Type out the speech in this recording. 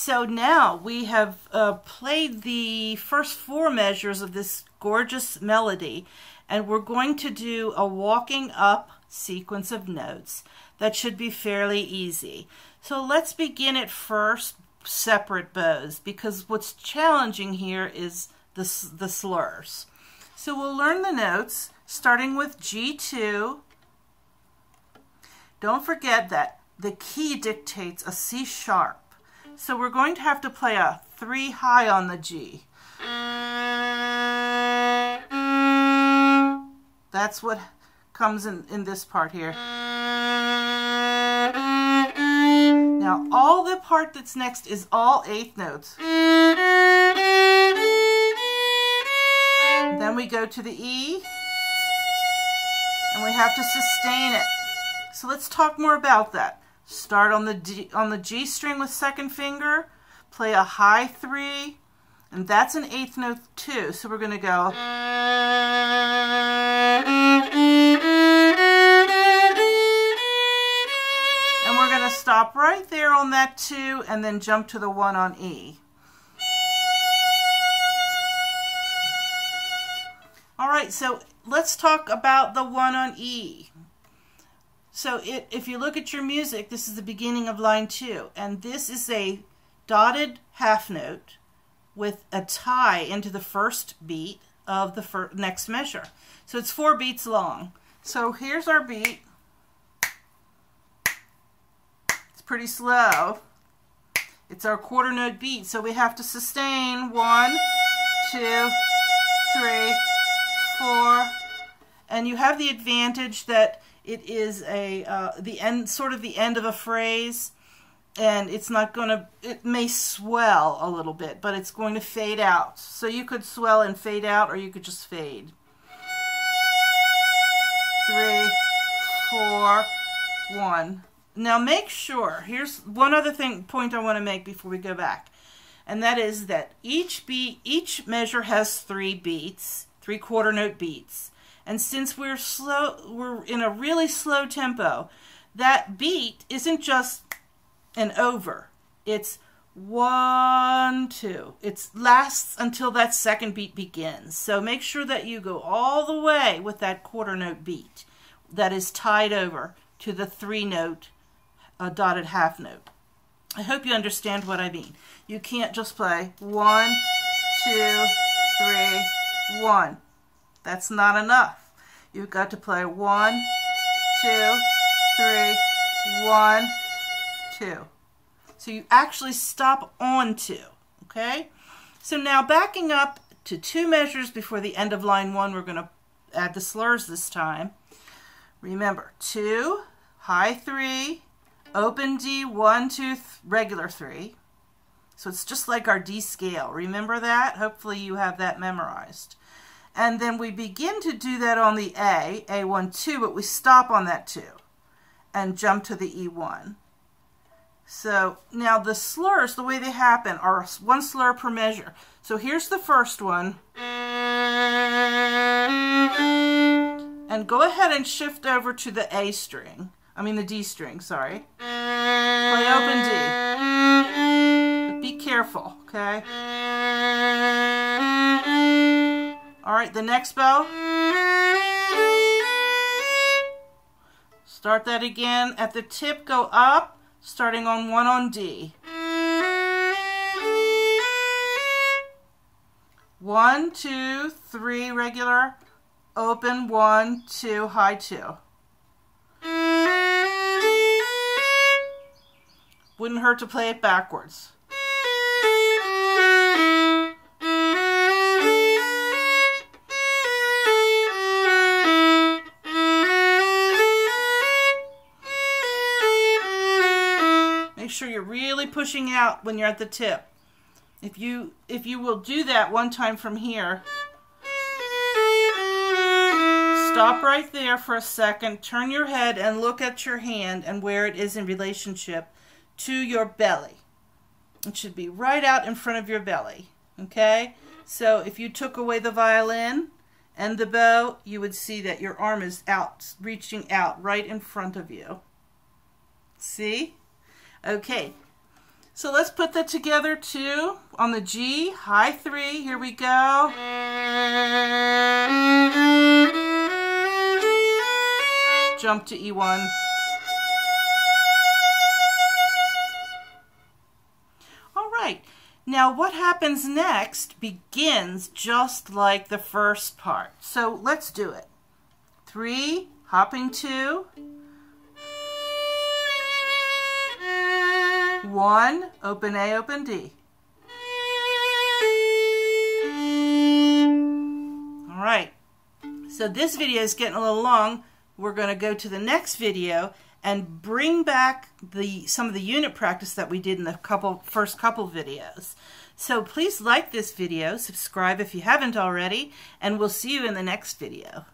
So now we have played the first 4 measures of this gorgeous melody, and we're going to do a walking up sequence of notes that should be fairly easy. So let's begin at first separate bows, because what's challenging here is the slurs. So we'll learn the notes starting with G2. Don't forget that the key dictates a C sharp. So we're going to have to play a 3 high on the G. That's what comes in this part here. Now all the part that's next is all 8th notes. Then we go to the E, and we have to sustain it. So let's talk more about that. Start on the G string with 2nd finger, play a high 3, and that's an 8th note too. So we're going to go. And we're going to stop right there on that 2 and then jump to the 1 on E. All right, so let's talk about the 1 on E. So if you look at your music, this is the beginning of line 2, and this is a dotted half note with a tie into the first beat of the next measure. So it's 4 beats long. So here's our beat. It's pretty slow. It's our quarter note beat, so we have to sustain 1, 2, 3, 4, and you have the advantage that it is the end of a phrase, and it's not going to, it may swell a little bit, but it's going to fade out. So you could swell and fade out, or you could just fade. 3, 4, 1. Now make sure, here's one other point I want to make before we go back, and that is that each measure has 3 beats, 3 quarter note beats. And since we're in a really slow tempo, that beat isn't just an over. It's 1, 2. It lasts until that 2nd beat begins. So make sure that you go all the way with that quarter note beat that is tied over to the 3 note dotted half note. I hope you understand what I mean. You can't just play 1, 2, 3, 1. That's not enough. You've got to play 1, 2, 3, 1, 2. So you actually stop on 2, okay? So now backing up to 2 measures before the end of line 1, we're going to add the slurs this time. Remember, 2, high 3, open D, 1, 2, regular 3. So it's just like our D scale. Remember that? Hopefully you have that memorized. And then we begin to do that on the A1, 2, but we stop on that 2 and jump to the E1. So now the slurs, the way they happen, are 1 slur per measure. So here's the first one. And go ahead and shift over to the A string. I mean the D string, sorry. Play open D. But be careful, okay? All right, the next bow. Start that again. At the tip, go up, starting on 1 on D. 1, 2, 3, regular, open, 1, 2, high 2. Wouldn't hurt to play it backwards. Make sure you're really pushing out when you're at the tip. If you will do that one time from here, stop right there for a second, turn your head and look at your hand and where it is in relationship to your belly. It should be right out in front of your belly, okay? So if you took away the violin and the bow, you would see that your arm is out, reaching out right in front of you. See? Okay. So let's put that together too. On the G, high 3, here we go. Jump to E1. All right, now what happens next begins just like the first part. So let's do it. 3, hopping 2. 1, open A, open D. All right, so this video is getting a little long. We're going to go to the next video and bring back some of the unit practice that we did in the first couple videos. So please like this video, subscribe if you haven't already, and we'll see you in the next video.